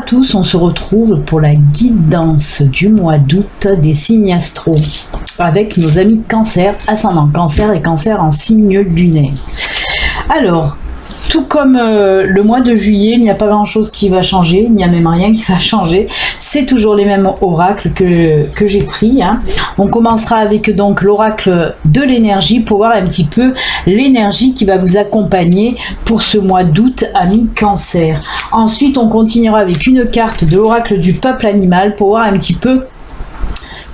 tous, on se retrouve pour la guidance du mois d'août des signes astro avec nos amis Cancer, ascendant Cancer et Cancer en signe lunaire. Alors, tout comme le mois de juillet, il n'y a pas grand chose qui va changer, il n'y a même rien qui va changer. C'est toujours les mêmes oracles que j'ai pris. Hein. On commencera avec donc l'oracle de l'énergie pour voir un petit peu l'énergie qui va vous accompagner pour ce mois d'août, amis Cancer. Ensuite, on continuera avec une carte de l'oracle du peuple animal pour voir un petit peu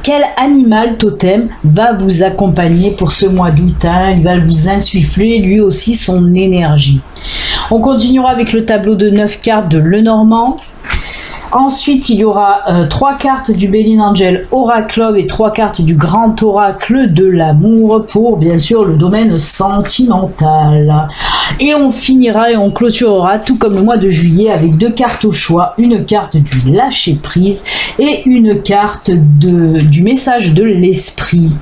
quel animal totem va vous accompagner pour ce mois d'août. Hein. Il va vous insuffler lui aussi son énergie. On continuera avec le tableau de 9 cartes de Lenormand. Ensuite, il y aura 3 cartes du Béline Angel Oracle Love et 3 cartes du Grand Oracle de l'amour pour, bien sûr, le domaine sentimental. Et on finira et on clôturera, tout comme le mois de juillet, avec 2 cartes au choix. Une carte du lâcher-prise et une carte du message de l'esprit.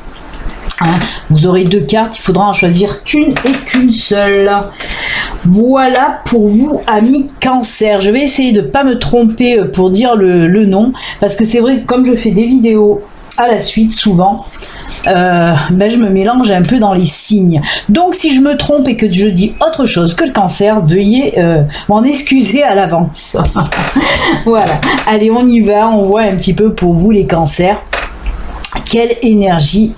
Hein, vous aurez 2 cartes, il faudra en choisir qu'une et qu'une seule. Voilà pour vous, amis Cancer. Je vais essayer de ne pas me tromper pour dire le nom, parce que c'est vrai que comme je fais des vidéos à la suite, souvent, je me mélange un peu dans les signes. Donc si je me trompe et que je dis autre chose que le Cancer, veuillez m'en excuser à l'avance. Voilà, allez, on y va, on voit un petit peu pour vous les Cancers. Quelle énergie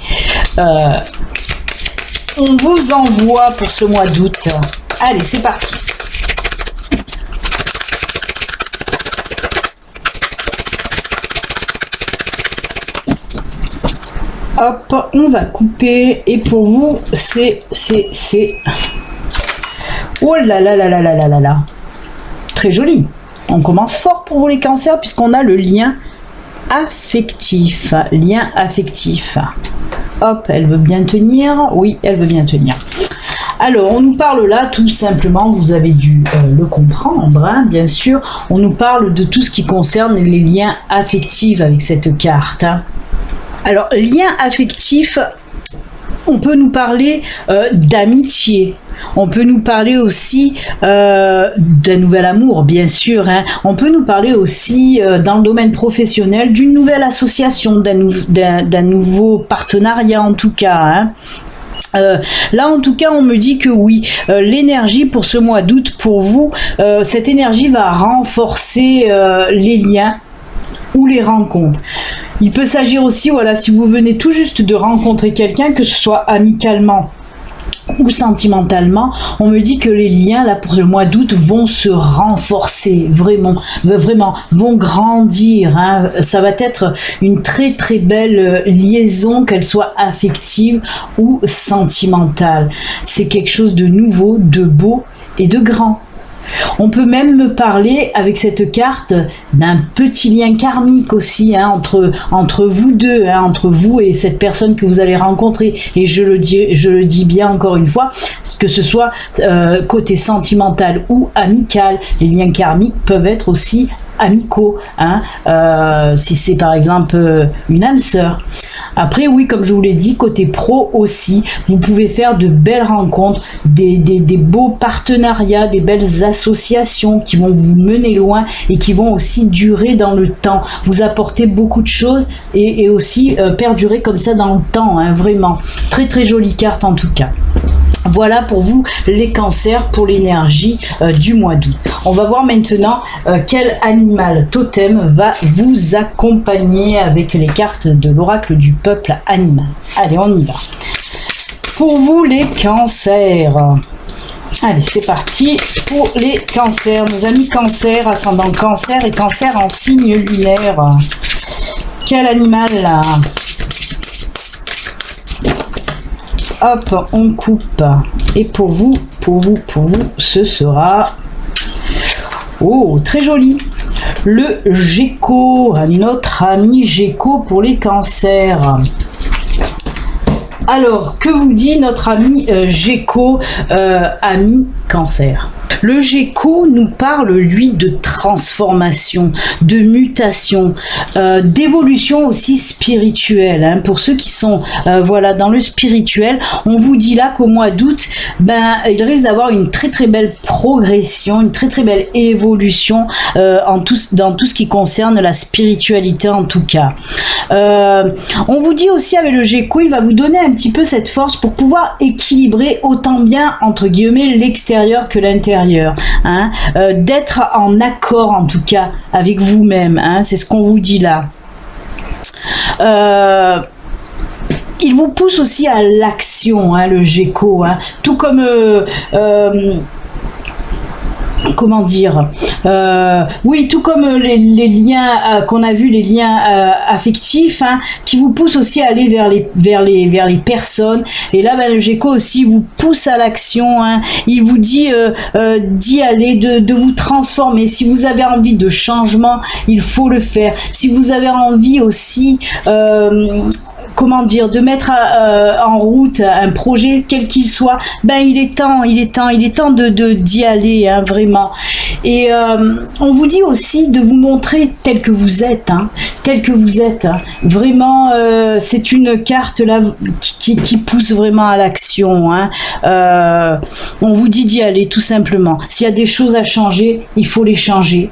on vous envoie pour ce mois d'août. Allez, c'est parti. Hop, on va couper. Et pour vous, c'est... Oh là là là là là là là là. Très joli. On commence fort pour vous les Cancers puisqu'on a le lien affectif. Lien affectif. Hop, elle veut bien tenir. Oui, elle veut bien tenir. Alors, on nous parle là, tout simplement, vous avez dû le comprendre, hein, bien sûr, on nous parle de tout ce qui concerne les liens affectifs avec cette carte. Hein. Alors, lien affectif, on peut nous parler d'amitié, on peut nous parler aussi d'un nouvel amour, bien sûr, hein. On peut nous parler aussi dans le domaine professionnel d'une nouvelle association, d'un nouveau partenariat en tout cas, hein. Là en tout cas on me dit que oui, l'énergie pour ce mois d'août pour vous, cette énergie va renforcer les liens ou les rencontres. Il peut s'agir aussi, voilà, si vous venez tout juste de rencontrer quelqu'un, que ce soit amicalement ou sentimentalement, on me dit que les liens là pour le mois d'août vont se renforcer, vraiment vont grandir, hein. Ça va être une très très belle liaison, qu'elle soit affective ou sentimentale. C'est quelque chose de nouveau, de beau et de grand. On peut même me parler avec cette carte d'un petit lien karmique aussi, hein, entre vous deux, hein, entre vous et cette personne que vous allez rencontrer. Et je le dis bien encore une fois, que ce soit côté sentimental ou amical, les liens karmiques peuvent être aussi amicaux, hein, si c'est par exemple une âme sœur. Après oui, comme je vous l'ai dit, côté pro aussi, vous pouvez faire de belles rencontres, des beaux partenariats, des belles associations qui vont vous mener loin et qui vont aussi durer dans le temps, vous apporter beaucoup de choses et aussi perdurer comme ça dans le temps, hein, vraiment. Très très jolie carte en tout cas. Voilà pour vous les Cancers pour l'énergie du mois d'août. On va voir maintenant quel animal totem va vous accompagner avec les cartes de l'oracle du peuple animal. Allez, on y va. Pour vous les Cancers. Allez, c'est parti pour les Cancers. Nos amis Cancer, ascendant Cancer et Cancer en signe lunaire. Quel animal là? Hop, on coupe. Et pour vous, ce sera... Oh, très joli. Le Gecko, notre ami Gecko pour les Cancers. Alors, que vous dit notre ami Gecko, ami Cancer? Le Géco nous parle, lui, de transformation, de mutation, d'évolution aussi spirituelle. Hein. Pour ceux qui sont voilà, dans le spirituel, on vous dit là qu'au mois d'août, ben, il risque d'avoir une très très belle progression, une très très belle évolution dans tout ce qui concerne la spiritualité en tout cas. On vous dit aussi avec le Géco, il va vous donner un petit peu cette force pour pouvoir équilibrer autant bien, entre guillemets, l'extérieur que l'intérieur. Hein, d'être en accord en tout cas avec vous-même. Hein, c'est ce qu'on vous dit là. Il vous pousse aussi à l'action, hein, le Géco. Hein, tout comme... comment dire, oui, tout comme les liens qu'on a vu, les liens affectifs, hein, qui vous poussent aussi à aller vers les personnes. Et là, ben, le Géco aussi vous pousse à l'action. Hein. Il vous dit d'y aller, de vous transformer. Si vous avez envie de changement, il faut le faire. Si vous avez envie aussi comment dire, de mettre en route un projet quel qu'il soit, ben il est temps d'y aller, hein, vraiment. Et on vous dit aussi de vous montrer tel que vous êtes, hein, tel que vous êtes. Hein. Vraiment, c'est une carte là qui pousse vraiment à l'action. Hein. On vous dit d'y aller tout simplement. S'il y a des choses à changer, il faut les changer.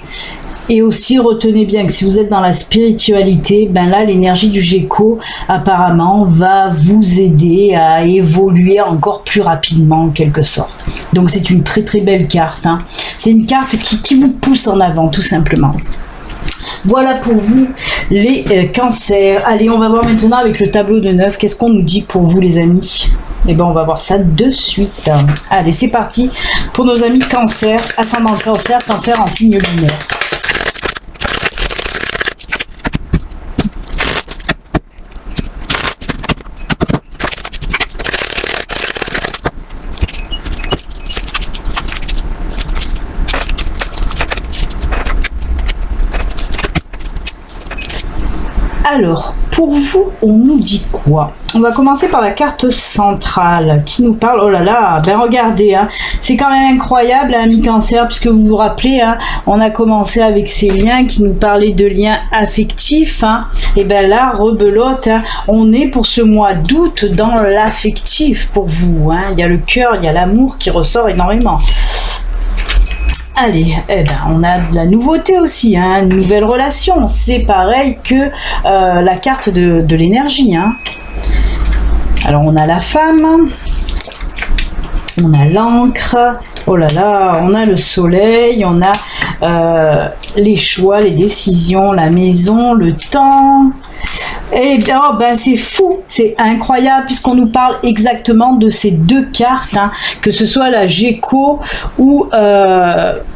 Et aussi, retenez bien que si vous êtes dans la spiritualité, ben là, l'énergie du Géco, apparemment, va vous aider à évoluer encore plus rapidement, en quelque sorte. Donc, c'est une très, très belle carte. Hein. C'est une carte qui vous pousse en avant, tout simplement. Voilà pour vous, les cancers. Allez, on va voir maintenant avec le tableau de 9. Qu'est-ce qu'on nous dit pour vous, les amis ? Eh bien, on va voir ça de suite. Allez, c'est parti pour nos amis cancer, ascendant cancer, cancer en signe lunaire. Alors, pour vous, on nous dit quoi? On va commencer par la carte centrale qui nous parle, oh là là, ben regardez, hein, c'est quand même incroyable, hein, mi-cancer, puisque vous vous rappelez, hein, on a commencé avec ces liens qui nous parlaient de liens affectifs, hein, et ben là, rebelote, hein, on est pour ce mois d'août dans l'affectif pour vous, hein, il y a le cœur, il y a l'amour qui ressort énormément. Allez, eh ben, on a de la nouveauté aussi, hein, une nouvelle relation. C'est pareil que la carte de l'énergie. Hein. Alors, on a la femme, on a l'encre, oh là là, on a le soleil, on a les choix, les décisions, la maison, le temps. Et oh, ben c'est fou, c'est incroyable puisqu'on nous parle exactement de ces deux cartes, hein, que ce soit la Géco ou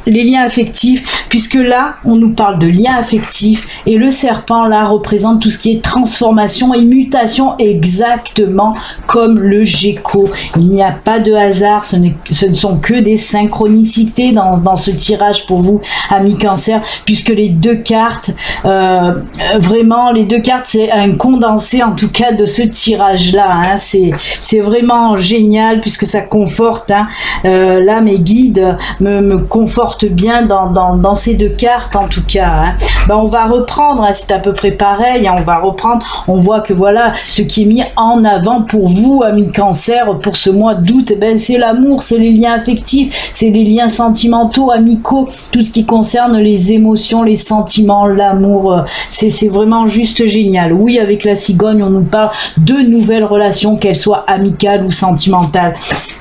les liens affectifs, puisque là on nous parle de liens affectifs et le serpent là représente tout ce qui est transformation et mutation exactement comme le Géco. Il n'y a pas de hasard, ce ne sont que des synchronicités dans ce tirage pour vous, amis cancer, puisque les deux cartes, vraiment les deux cartes c'est un condensé en tout cas de ce tirage là, hein. C'est vraiment génial puisque ça conforte, hein. Là mes guides me confortent bien dans ces deux cartes en tout cas, hein. Ben, on va reprendre, hein, c'est à peu près pareil, hein, on va reprendre, on voit que voilà ce qui est mis en avant pour vous amis cancer pour ce mois d'août, eh ben, c'est l'amour, c'est les liens affectifs, c'est les liens sentimentaux, amicaux, tout ce qui concerne les émotions, les sentiments, l'amour, c'est vraiment juste génial. Oui, avec la cigogne, on nous parle de nouvelles relations, qu'elles soient amicales ou sentimentales.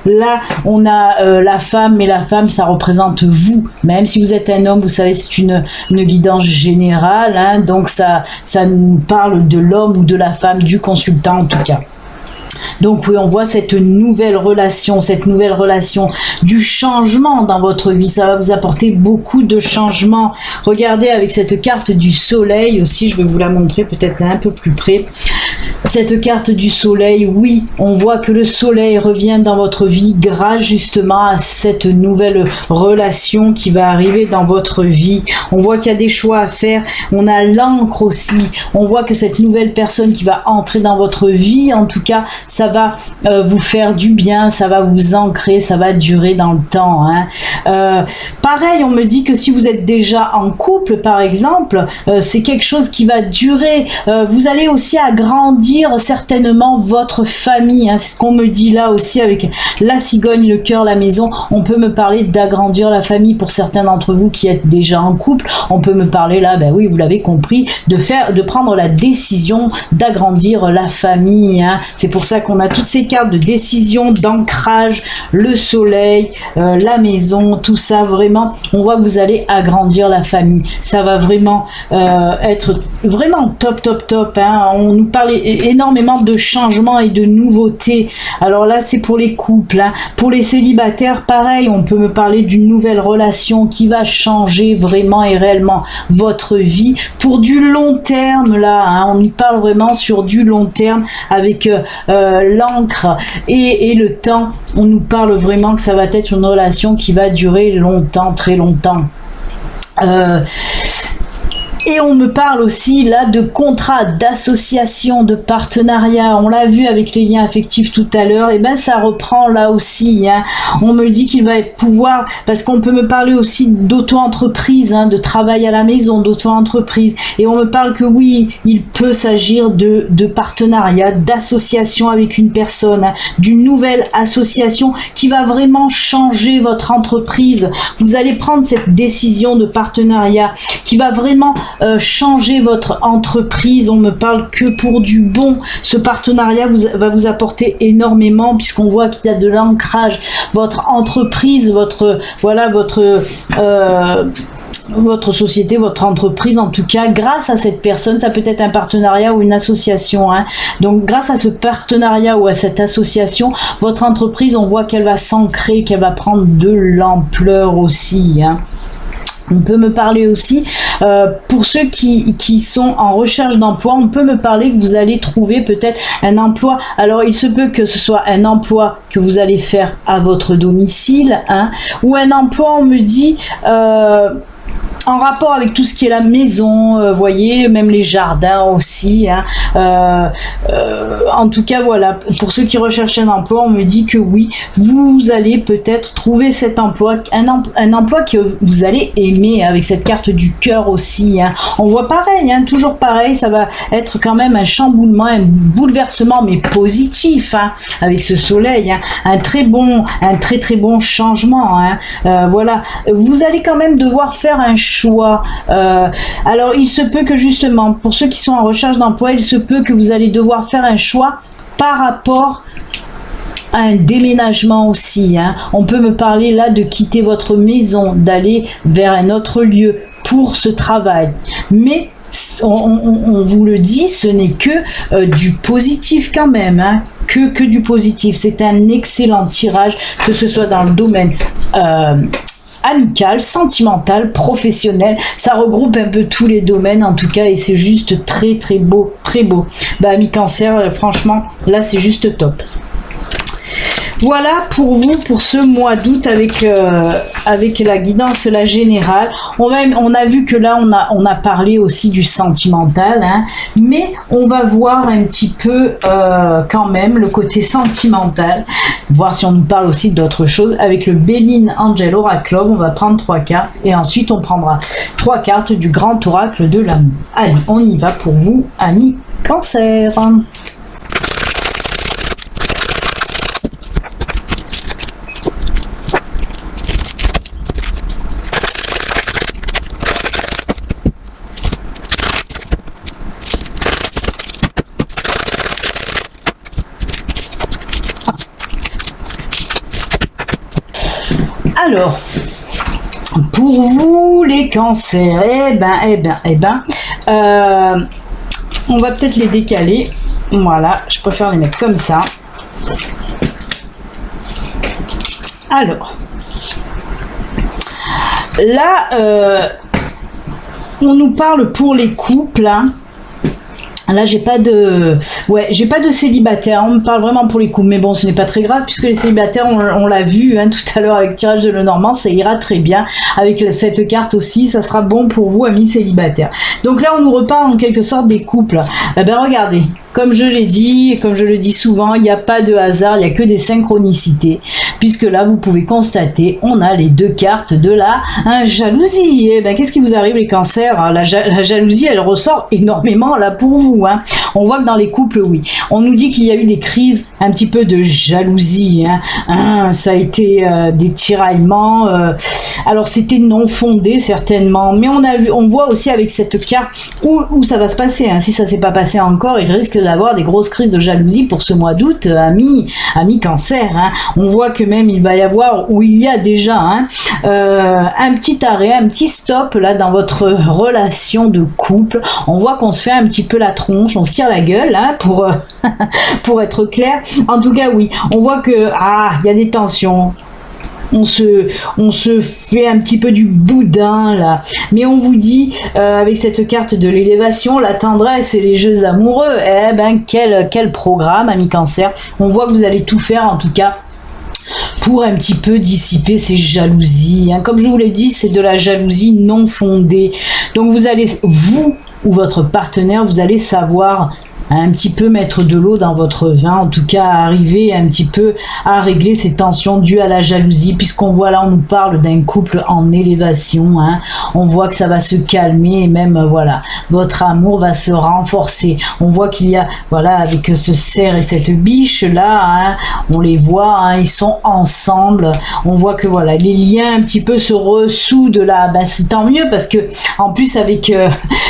Là, on a la femme, mais la femme, ça représente vous. Même si vous êtes un homme, vous savez, c'est une guidance générale, hein, donc ça nous parle de l'homme ou de la femme, du consultant en tout cas. Donc oui, on voit cette nouvelle relation du changement dans votre vie. Ça va vous apporter beaucoup de changements. Regardez avec cette carte du soleil aussi, je vais vous la montrer peut-être un peu plus près. Cette carte du soleil, oui, on voit que le soleil revient dans votre vie grâce justement à cette nouvelle relation qui va arriver dans votre vie. On voit qu'il y a des choix à faire. On a l'encre aussi. On voit que cette nouvelle personne qui va entrer dans votre vie, en tout cas, ça va vous faire du bien, ça va vous ancrer, ça va durer dans le temps. Hein. Pareil, on me dit que si vous êtes déjà en couple, par exemple, c'est quelque chose qui va durer. Vous allez aussi agrandir certainement votre famille, hein. C'est ce qu'on me dit là aussi avec la cigogne, le cœur, la maison. On peut me parler d'agrandir la famille pour certains d'entre vous qui êtes déjà en couple. On peut me parler là, ben oui, vous l'avez compris, de prendre la décision d'agrandir la famille, hein. C'est pour ça qu'on a toutes ces cartes de décision, d'ancrage, le soleil, la maison, tout ça. Vraiment, on voit que vous allez agrandir la famille. Ça va vraiment être vraiment top, hein. On nous parle énormément de changements et de nouveautés. Alors là, c'est pour les couples, hein. Pour les célibataires, pareil, on peut me parler d'une nouvelle relation qui va changer vraiment et réellement votre vie pour du long terme là, hein. On nous parle vraiment sur du long terme avec l'encre et le temps. On nous parle vraiment que ça va être une relation qui va durer longtemps, très longtemps. Et on me parle aussi là de contrat, d'association, de partenariat. On l'a vu avec les liens affectifs tout à l'heure. Et ben ça reprend là aussi, hein. On me dit qu'il va pouvoir, parce qu'on peut me parler aussi d'auto-entreprise, hein, de travail à la maison, d'auto-entreprise. Et on me parle que oui, il peut s'agir de partenariat, d'association avec une personne, hein, d'une nouvelle association qui va vraiment changer votre entreprise. Vous allez prendre cette décision de partenariat qui va vraiment changer votre entreprise. On me parle que pour du bon. Ce partenariat va vous apporter énormément puisqu'on voit qu'il y a de l'ancrage. Votre entreprise, votre société, votre entreprise, en tout cas, grâce à cette personne, ça peut être un partenariat ou une association, hein. Donc, grâce à ce partenariat ou à cette association, votre entreprise, on voit qu'elle va s'ancrer, qu'elle va prendre de l'ampleur aussi, hein. On peut me parler aussi, pour ceux qui sont en recherche d'emploi, on peut me parler que vous allez trouver peut-être un emploi. Alors, il se peut que ce soit un emploi que vous allez faire à votre domicile, hein, ou un emploi, on me dit, en rapport avec tout ce qui est la maison, voyez, même les jardins aussi, hein. En tout cas, voilà, pour ceux qui recherchent un emploi, on me dit que oui, vous allez peut-être trouver cet emploi, un emploi que vous allez aimer, avec cette carte du cœur aussi, hein. On voit pareil, hein, toujours pareil, ça va être quand même un chamboulement, un bouleversement, mais positif, hein, avec ce soleil, hein, un très très bon changement, hein. Voilà, vous allez quand même devoir faire un choix. Alors, il se peut que justement, pour ceux qui sont en recherche d'emploi, il se peut que vous allez devoir faire un choix par rapport à un déménagement aussi, hein. On peut me parler là de quitter votre maison, d'aller vers un autre lieu pour ce travail. Mais on vous le dit, ce n'est que du positif quand même, hein. Que du positif. C'est un excellent tirage, que ce soit dans le domaine amical, sentimental, professionnel, ça regroupe un peu tous les domaines en tout cas, et c'est juste très beau, très beau. Bah, ami Cancer, franchement, là c'est juste top. Voilà pour vous, pour ce mois d'août avec la guidance, la générale. On a vu que là, on a parlé aussi du sentimental, hein, mais on va voir un petit peu quand même le côté sentimental, voir si on nous parle aussi d'autres choses. Avec le Béline Angel Oraclum, on va prendre 3 cartes et ensuite on prendra 3 cartes du grand oracle de l'amour. Allez, on y va pour vous, amis Cancer. Alors, pour vous les cancers, on va peut-être les décaler. Voilà, je préfère les mettre comme ça. Alors, là, on nous parle pour les couples, hein. Là, j'ai pas de célibataire. On me parle vraiment pour les couples, mais bon, ce n'est pas très grave puisque les célibataires, on l'a vu tout à l'heure avec tirage de Lenormand, ça ira très bien. Avec cette carte aussi, ça sera bon pour vous, amis célibataires. Donc là, on nous reparle en quelque sorte des couples. Eh ben, regardez. Comme je l'ai dit, et comme je le dis souvent, il n'y a pas de hasard, il n'y a que des synchronicités. Puisque là, vous pouvez constater, on a les deux cartes de la jalousie. Et ben, qu'est-ce qui vous arrive, les cancers? La jalousie, elle ressort énormément là pour vous. On voit que dans les couples, oui. On nous dit qu'il y a eu des crises un petit peu de jalousie. Ça a été des tiraillements. Alors, c'était non fondé, certainement. Mais on voit aussi avec cette carte où ça va se passer. Si ça ne s'est pas passé encore, il risque d'avoir des grosses crises de jalousie pour ce mois d'août, amis cancer. On voit que même il va y avoir, ou il y a déjà un petit arrêt, un petit stop là dans votre relation de couple. On voit qu'on se fait un petit peu la tronche, on se tire la gueule pour être clair. En tout cas, oui, on voit que il y a des tensions. On se fait un petit peu du boudin là, mais on vous dit avec cette carte de l'élévation, la tendresse et les jeux amoureux, quel programme, amis cancer. On voit que vous allez tout faire en tout cas pour un petit peu dissiper ces jalousies. Comme je vous l'ai dit, c'est de la jalousie non fondée. Donc vous ou votre partenaire, vous allez savoir un petit peu mettre de l'eau dans votre vin, en tout cas arriver un petit peu à régler ces tensions dues à la jalousie, puisqu'on voit là, on nous parle d'un couple en élévation, on voit que ça va se calmer et même voilà, votre amour va se renforcer. On voit qu'il y a, voilà, avec ce cerf et cette biche là, on les voit, ils sont ensemble, on voit que voilà, les liens un petit peu se ressoudent là, c'est tant mieux parce que en plus avec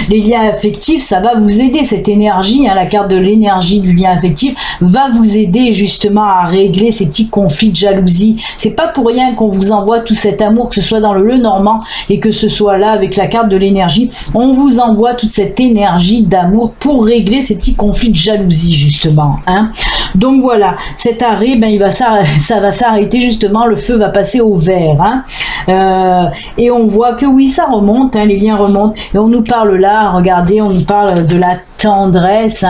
les liens affectifs, ça va vous aider, cette énergie, la carte de l'énergie du lien affectif va vous aider justement à régler ces petits conflits de jalousie. C'est pas pour rien qu'on vous envoie tout cet amour, que ce soit dans le Lenormand et que ce soit là avec la carte de l'énergie, on vous envoie toute cette énergie d'amour pour régler ces petits conflits de jalousie justement. Donc voilà, cet arrêt, ça va s'arrêter justement, le feu va passer au vert. Et on voit que oui, ça remonte, les liens remontent. Et on nous parle là, regardez, on nous parle de la tendresse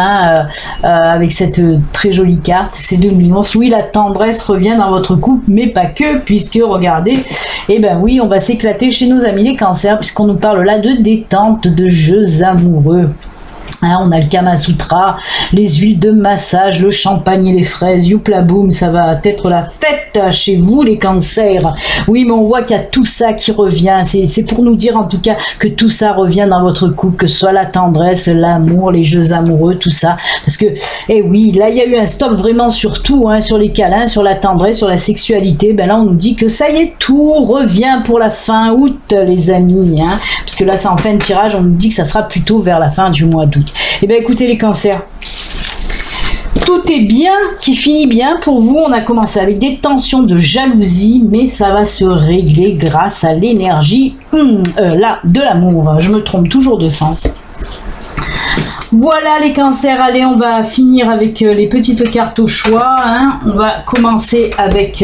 avec cette très jolie carte, ces deux nuances. Oui, la tendresse revient dans votre couple, mais pas que, puisque regardez, oui, on va s'éclater chez nos amis les cancers, puisqu'on nous parle là de détente, de jeux amoureux. On a le Kama Sutra, les huiles de massage, le champagne et les fraises, youpla boum, ça va être la fête chez vous les cancers. Oui, mais on voit qu'il y a tout ça qui revient, c'est pour nous dire en tout cas que tout ça revient dans votre couple, que ce soit la tendresse, l'amour, les jeux amoureux, tout ça. Parce que, oui, là il y a eu un stop vraiment sur tout, sur les câlins, sur la tendresse, sur la sexualité. Là on nous dit que ça y est, tout revient pour la fin août les amis, parce que là c'est en fin de tirage, on nous dit que ça sera plutôt vers la fin du mois d'août. Écoutez les cancers, tout est bien, qui finit bien pour vous. On a commencé avec des tensions de jalousie, mais ça va se régler grâce à l'énergie de l'amour. Je me trompe toujours de sens. Voilà les cancers, allez, on va finir avec les petites cartes au choix. On va commencer avec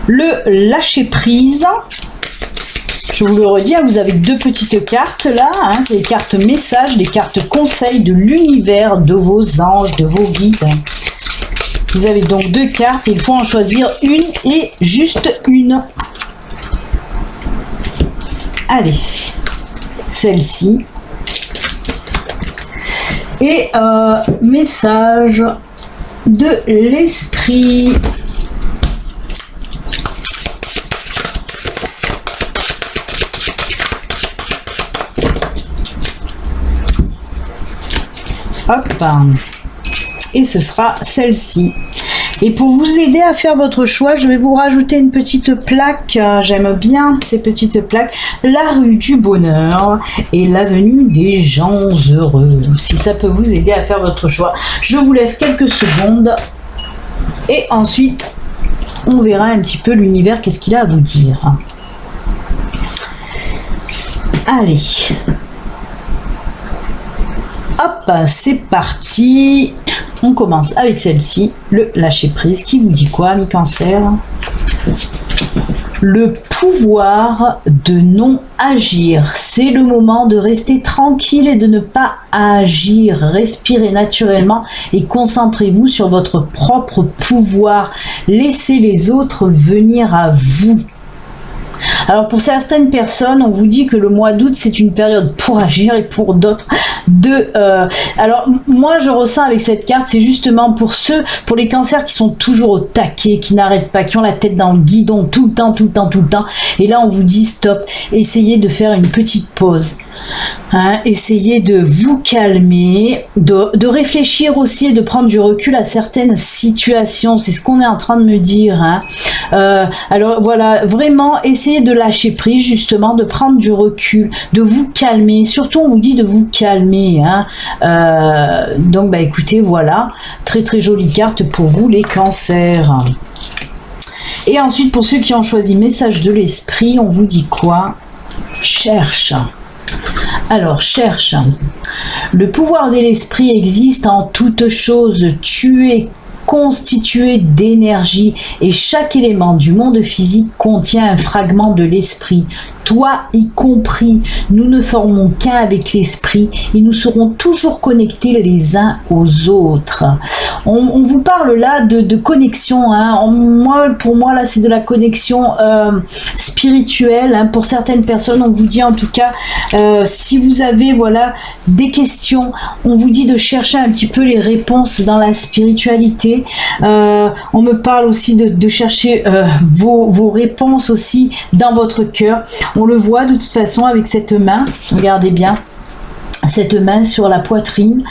le lâcher prise. Je vous le redis, vous avez deux petites cartes là, c'est les cartes messages, les cartes conseils de l'univers, de vos anges, de vos guides. Vous avez donc deux cartes, il faut en choisir une et juste une. Allez, celle-ci. Et message de l'esprit. Hop, et ce sera celle-ci. Et pour vous aider à faire votre choix, je vais vous rajouter une petite plaque. J'aime bien ces petites plaques. La rue du bonheur et l'avenue des gens heureux. Si ça peut vous aider à faire votre choix, je vous laisse quelques secondes. Et ensuite, on verra un petit peu l'univers, qu'est-ce qu'il a à vous dire. Allez. Hop, c'est parti. On commence avec celle-ci, le lâcher prise. Qui vous dit quoi, mi cancer? le pouvoir de non agir. C'est le moment de rester tranquille et de ne pas agir. Respirez naturellement et concentrez-vous sur votre propre pouvoir. Laissez les autres venir à vous. Alors pour certaines personnes, on vous dit que le mois d'août c'est une période pour agir et pour d'autres alors moi je ressens avec cette carte, c'est justement pour les cancers qui sont toujours au taquet, qui n'arrêtent pas, qui ont la tête dans le guidon tout le temps. Et là on vous dit stop, essayez de faire une petite pause. Essayez de vous calmer, de réfléchir aussi et de prendre du recul à certaines situations. C'est ce qu'on est en train de me dire. Alors voilà, vraiment essayez de lâcher prise, justement, de prendre du recul, de vous calmer. Surtout on vous dit de vous calmer. Donc bah écoutez, voilà, très très jolie carte pour vous les cancers. Et ensuite pour ceux qui ont choisi message de l'esprit, on vous dit quoi? Cherche. Alors, cherche. Le pouvoir de l'esprit existe en toute chose. Tu es constitué d'énergie et chaque élément du monde physique contient un fragment de l'esprit. Toi y compris, nous ne formons qu'un avec l'esprit et nous serons toujours connectés les uns aux autres. On vous parle là de connexion. Pour moi, là, c'est de la connexion spirituelle. Pour certaines personnes, on vous dit en tout cas, si vous avez des questions, on vous dit de chercher un petit peu les réponses dans la spiritualité. On me parle aussi de chercher vos réponses aussi dans votre cœur. On le voit de toute façon avec cette main, regardez bien, cette main sur la poitrine.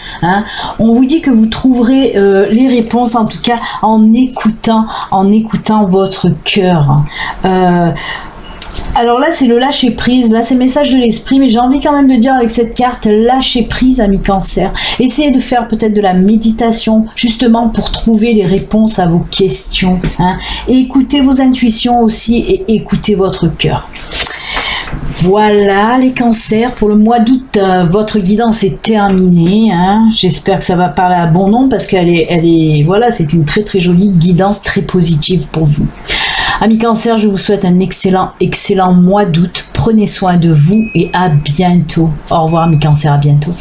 On vous dit que vous trouverez les réponses, en tout cas en écoutant votre cœur. Alors là, c'est le lâcher prise. Là, c'est le message de l'esprit, mais j'ai envie quand même de dire avec cette carte, lâcher prise, amis cancer. Essayez de faire peut-être de la méditation, justement pour trouver les réponses à vos questions. Écoutez vos intuitions aussi et écoutez votre cœur. Voilà les cancers, pour le mois d'août, votre guidance est terminée. J'espère que ça va parler à bon nombre parce qu'elle est, voilà, c'est une très très jolie guidance, très positive pour vous. Amis cancer, je vous souhaite un excellent mois d'août. Prenez soin de vous et à bientôt. Au revoir amis cancer, à bientôt.